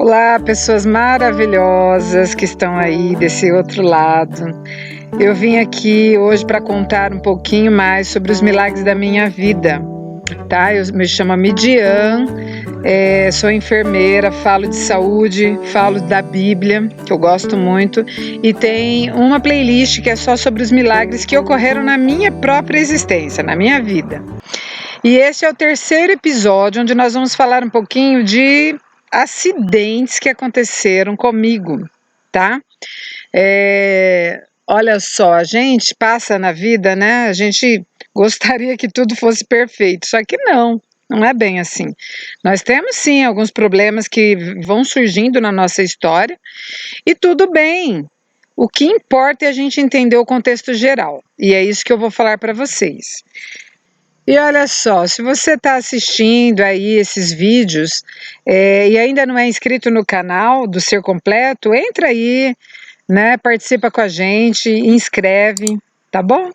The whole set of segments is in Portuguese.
Olá, pessoas maravilhosas que estão aí desse outro lado. Eu vim aqui hoje para contar um pouquinho mais sobre os milagres da minha vida, tá? Eu me chamo Midian, sou enfermeira, falo de saúde, falo da Bíblia, que eu gosto muito, e tem uma playlist que é só sobre os milagres que ocorreram na minha própria existência, na minha vida. E esse é o terceiro episódio onde nós vamos falar um pouquinho de acidentes que aconteceram comigo, tá? Olha só, a gente passa na vida, né? A gente gostaria que tudo fosse perfeito, só que não é bem assim. Nós temos sim alguns problemas que vão surgindo na nossa história e tudo bem. O que importa é a gente entender o contexto geral, e é isso que eu vou falar para vocês. E olha só, se você está assistindo aí esses vídeos e ainda não é inscrito no canal do Ser Completo, entra aí, né? Participa com a gente, inscreve, tá bom?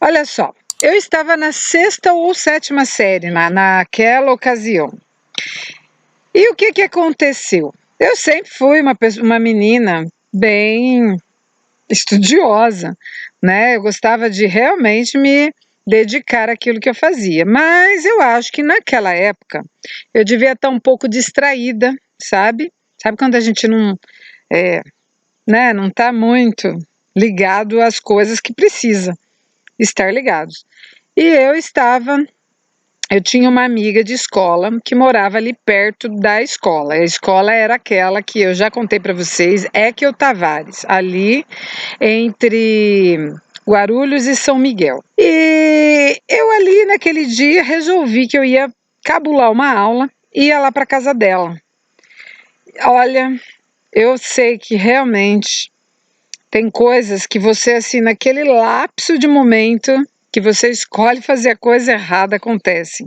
Olha só, eu estava na 6ª ou 7ª série naquela ocasião. E o que aconteceu? Eu sempre fui uma menina bem estudiosa, né? Eu gostava de realmente me dedicar àquilo que eu fazia, mas eu acho que naquela época eu devia estar um pouco distraída, sabe? Sabe quando a gente não está muito ligado às coisas que precisa estar ligados. E eu tinha uma amiga de escola que morava ali perto da escola. A escola era aquela que eu já contei para vocês, Ekel Tavares, ali entre Guarulhos e São Miguel. E eu ali naquele dia resolvi que eu ia cabular uma aula e ia lá para casa dela. Olha, eu sei que realmente tem coisas que você, assim, naquele lapso de momento que você escolhe fazer a coisa errada, acontece.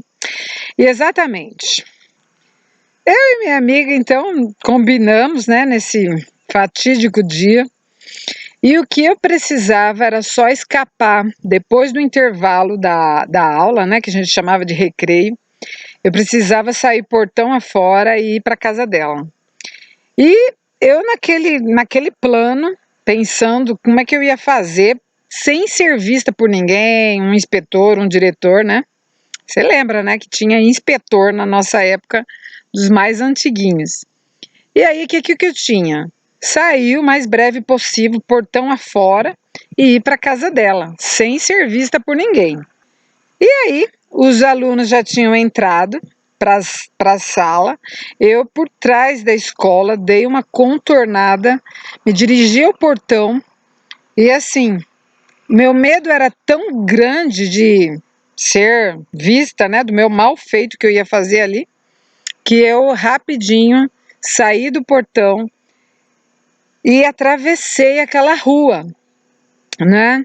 E exatamente. Eu e minha amiga, então, combinamos, né, nesse fatídico dia. E o que eu precisava era só escapar depois do intervalo da aula, né, que a gente chamava de recreio. Eu precisava sair portão afora e ir para casa dela. E eu naquele plano, pensando como é que eu ia fazer sem ser vista por ninguém, um inspetor, um diretor, né? Você lembra, né, que tinha inspetor na nossa época, dos mais antiguinhos. E aí, o que eu tinha? Sair o mais breve possível, portão afora, e ir para casa dela, sem ser vista por ninguém. E aí, os alunos já tinham entrado para a sala, eu por trás da escola dei uma contornada, me dirigi ao portão e assim, meu medo era tão grande de ser vista, né, do meu mal feito que eu ia fazer ali, que eu rapidinho saí do portão e atravessei aquela rua, né?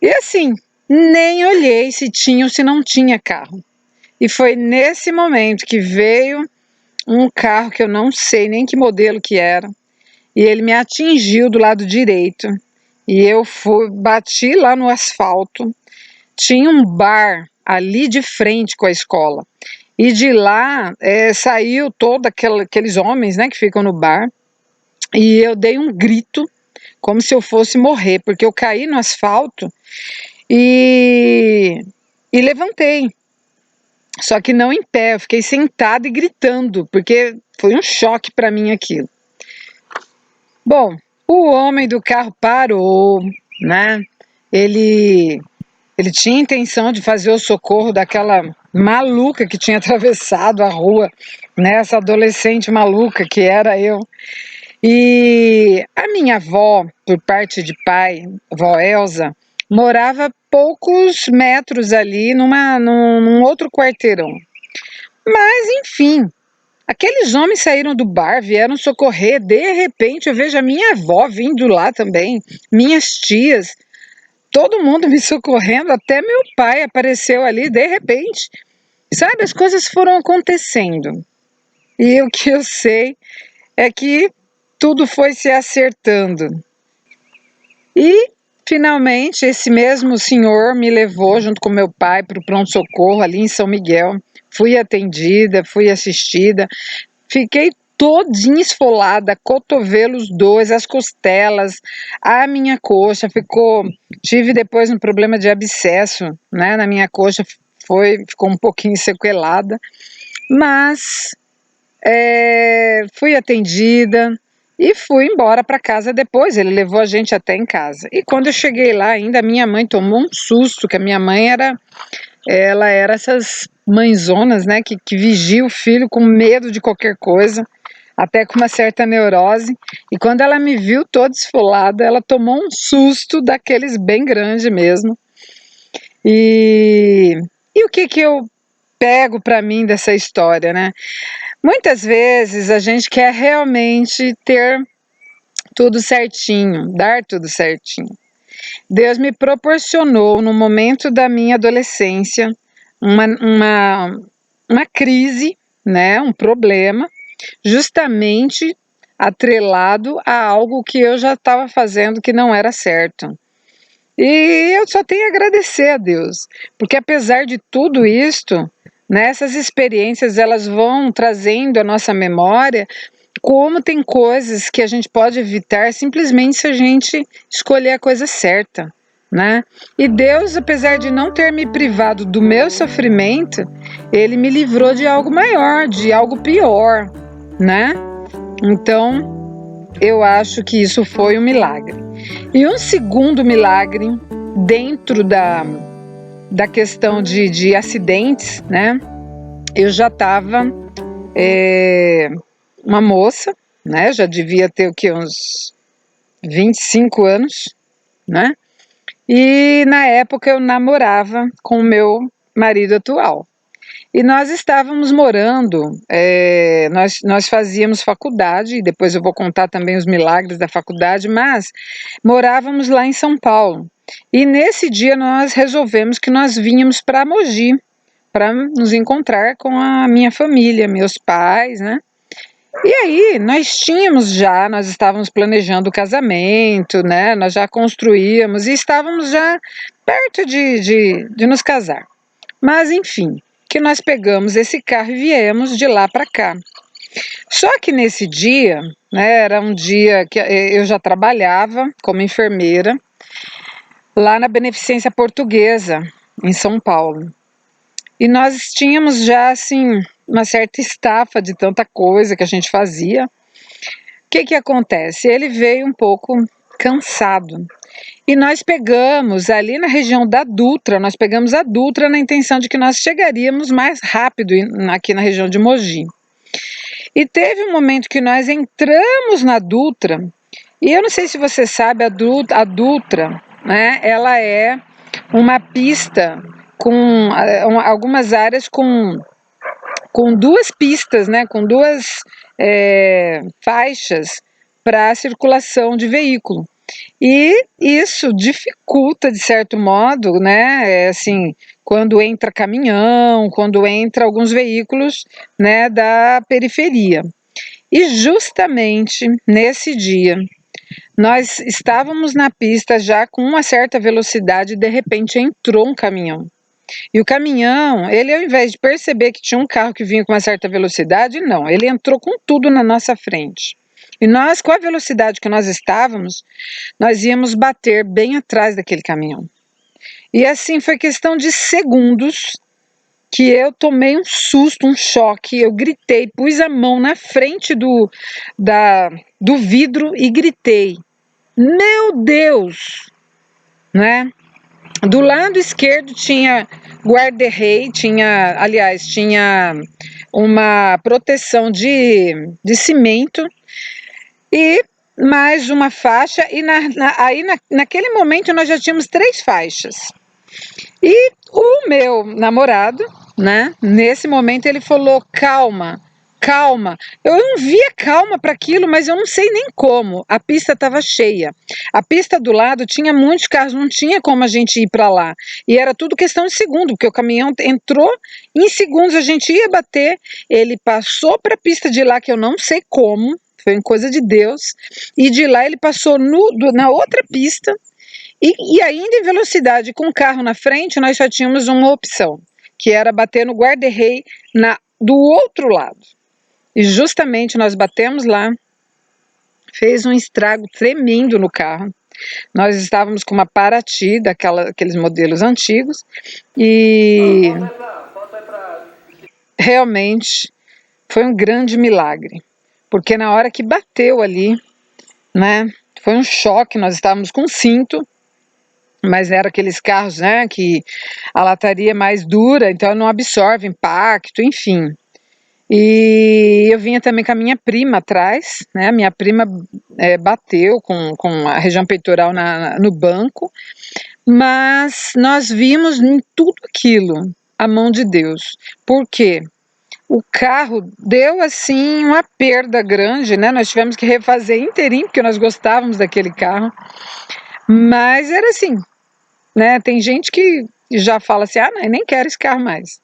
E assim, nem olhei se tinha ou se não tinha carro. E foi nesse momento que veio um carro que eu não sei nem que modelo que era, e ele me atingiu do lado direito, e eu bati lá no asfalto. Tinha um bar ali de frente com a escola, e de lá saiu todos aqueles homens, né, que ficam no bar, e eu dei um grito, como se eu fosse morrer, porque eu caí no asfalto e levantei. Só que não em pé, eu fiquei sentada e gritando, porque foi um choque para mim aquilo. Bom, o homem do carro parou, né? Ele tinha intenção de fazer o socorro daquela maluca que tinha atravessado a rua, né? Essa adolescente maluca que era eu. E a minha avó, por parte de pai, vó Elza, morava a poucos metros ali num outro quarteirão. Mas, enfim, aqueles homens saíram do bar, vieram socorrer. De repente, eu vejo a minha avó vindo lá também, minhas tias, todo mundo me socorrendo, até meu pai apareceu ali de repente. Sabe, as coisas foram acontecendo. E o que eu sei é que tudo foi se acertando. E, finalmente, esse mesmo senhor me levou, junto com meu pai, para o pronto-socorro ali em São Miguel. Fui atendida, fui assistida. Fiquei todinha esfolada, cotovelos dois, as costelas, a minha coxa tive depois um problema de abscesso, né, na minha coxa, ficou um pouquinho sequelada, mas fui atendida e fui embora para casa depois. Ele levou a gente até em casa. E quando eu cheguei lá, ainda minha mãe tomou um susto, que a minha mãe ela era essas mãezonas, né, que vigia o filho com medo de qualquer coisa, até com uma certa neurose. E quando ela me viu toda esfolada, ela tomou um susto daqueles bem grande mesmo. E o que eu pego para mim dessa história, né? Muitas vezes a gente quer realmente ter tudo certinho, dar tudo certinho. Deus me proporcionou, no momento da minha adolescência, uma crise, né, um problema, justamente atrelado a algo que eu já estava fazendo que não era certo. E eu só tenho a agradecer a Deus, porque apesar de tudo isto, né, essas experiências elas vão trazendo à nossa memória como tem coisas que a gente pode evitar simplesmente se a gente escolher a coisa certa, né? E Deus, apesar de não ter me privado do meu sofrimento, Ele me livrou de algo maior, de algo pior, né? Então, eu acho que isso foi um milagre. E um segundo milagre, dentro da questão de acidentes, né? Eu já estava uma moça, né? Já devia ter o que, uns 25 anos, né? E na época eu namorava com o meu marido atual. E nós estávamos morando, nós fazíamos faculdade, e depois eu vou contar também os milagres da faculdade, mas morávamos lá em São Paulo. E nesse dia nós resolvemos que nós vínhamos para Mogi, para nos encontrar com a minha família, meus pais, né? E aí, nós estávamos planejando o casamento, né? Nós já construíamos e estávamos já perto de nos casar. Mas, enfim, que nós pegamos esse carro e viemos de lá para cá. Só que nesse dia, né, era um dia que eu já trabalhava como enfermeira lá na Beneficência Portuguesa, em São Paulo. E nós tínhamos já, assim, uma certa estafa de tanta coisa que a gente fazia. O que acontece? Ele veio um pouco cansado. E nós pegamos ali na região da Dutra, nós pegamos a Dutra na intenção de que nós chegaríamos mais rápido aqui na região de Mogi. E teve um momento que nós entramos na Dutra, e eu não sei se você sabe, a Dutra, né, ela é uma pista com algumas áreas com duas pistas, né, com duas faixas para a circulação de veículo. E isso dificulta, de certo modo, né, assim, quando entra caminhão, quando entra alguns veículos, né, da periferia. E justamente nesse dia, nós estávamos na pista já com uma certa velocidade e de repente entrou um caminhão. E o caminhão, ele ao invés de perceber que tinha um carro que vinha com uma certa velocidade, não, ele entrou com tudo na nossa frente. E nós, com a velocidade que nós estávamos, nós íamos bater bem atrás daquele caminhão. E assim foi questão de segundos que eu tomei um susto, um choque, eu gritei, pus a mão na frente do vidro e gritei, meu Deus, né? Do lado esquerdo tinha guarda-rei, tinha uma proteção de cimento e mais uma faixa, e naquele momento nós já tínhamos 3 faixas. E o meu namorado, né, nesse momento ele falou, calma, calma. Eu não via calma para aquilo, mas eu não sei nem como. A pista estava cheia. A pista do lado tinha muitos carros, não tinha como a gente ir para lá. E era tudo questão de segundo, porque o caminhão entrou, em segundos a gente ia bater, ele passou para a pista de lá, que eu não sei como, foi uma coisa de Deus, e de lá ele passou na outra pista, e ainda em velocidade, com o carro na frente, nós só tínhamos uma opção, que era bater no guarda-rei do outro lado. e justamente nós batemos lá, fez um estrago tremendo no carro. Nós estávamos com uma Paraty, aqueles modelos antigos, e realmente foi um grande milagre, porque na hora que bateu ali, né, foi um choque. Nós estávamos com cinto, mas era aqueles carros, né, que a lataria é mais dura, então não absorve impacto, enfim. E eu vinha também com a minha prima atrás, né, a minha prima bateu com a região peitoral no banco, mas nós vimos em tudo aquilo a mão de Deus. Por quê? O carro deu assim uma perda grande, né? Nós tivemos que refazer inteirinho, porque nós gostávamos daquele carro. Mas era assim, né? Tem gente que já fala assim: ah, não, eu nem quero esse carro mais.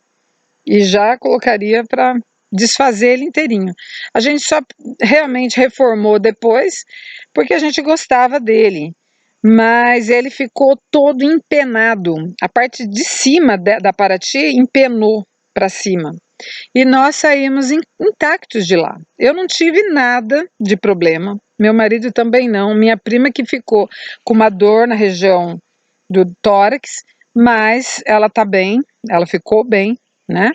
E já colocaria para desfazer ele inteirinho. A gente só realmente reformou depois, porque a gente gostava dele. Mas ele ficou todo empenado. A parte de cima da Paraty empenou para cima. E nós saímos intactos de lá. Eu não tive nada de problema, meu marido também não, minha prima que ficou com uma dor na região do tórax, mas ela tá bem, ela ficou bem, né?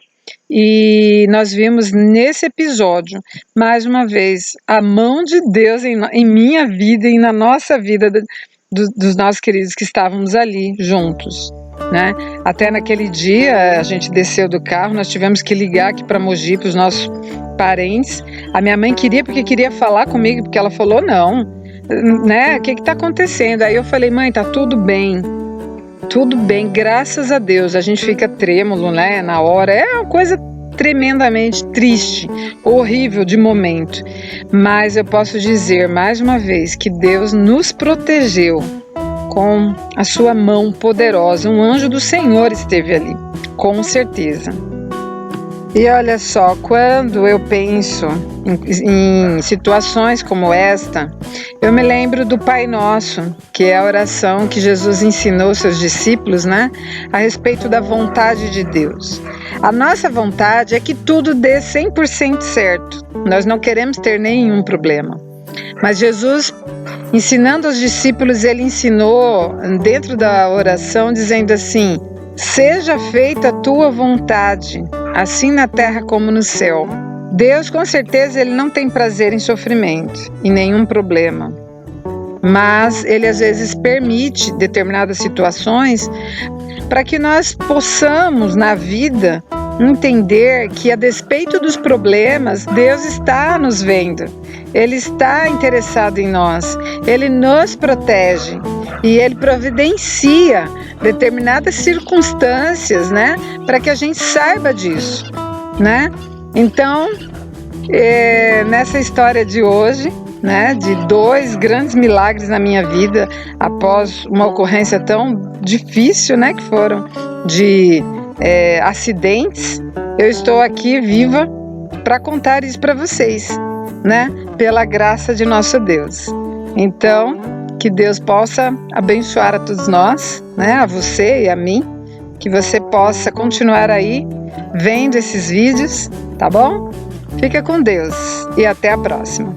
E nós vimos nesse episódio, mais uma vez, a mão de Deus em minha vida e na nossa vida, dos nossos queridos que estávamos ali juntos, né? Até naquele dia a gente desceu do carro, nós tivemos que ligar aqui para Mogi, para os nossos parentes. A minha mãe queria, porque queria falar comigo, porque ela falou não, né? O que está acontecendo? Aí eu falei: mãe, tá tudo bem, graças a Deus. A gente fica trêmulo, né? Na hora é uma coisa tremendamente triste, horrível de momento, mas eu posso dizer mais uma vez que Deus nos protegeu com a sua mão poderosa. Um anjo do Senhor esteve ali, com certeza. E olha só, quando eu penso em situações como esta, eu me lembro do Pai Nosso, que é a oração que Jesus ensinou aos seus discípulos, né, a respeito da vontade de Deus. A nossa vontade é que tudo dê 100% certo. Nós não queremos ter nenhum problema. Mas Jesus, ensinando aos discípulos, ele ensinou dentro da oração, dizendo assim: seja feita a tua vontade, assim na terra como no céu. Deus, com certeza, ele não tem prazer em sofrimento, em nenhum problema. Mas ele às vezes permite determinadas situações para que nós possamos, na vida, entender que, a despeito dos problemas, Deus está nos vendo. Ele está interessado em nós, Ele nos protege e Ele providencia determinadas circunstâncias, né, para que a gente saiba disso, né? Então, nessa história de hoje, né, de 2 grandes milagres na minha vida, após uma ocorrência tão difícil, né, que foram de acidentes, eu estou aqui viva para contar isso para vocês, né, pela graça de nosso Deus. Então, que Deus possa abençoar a todos nós, né, a você e a mim, que você possa continuar aí vendo esses vídeos, tá bom? Fica com Deus e até a próxima.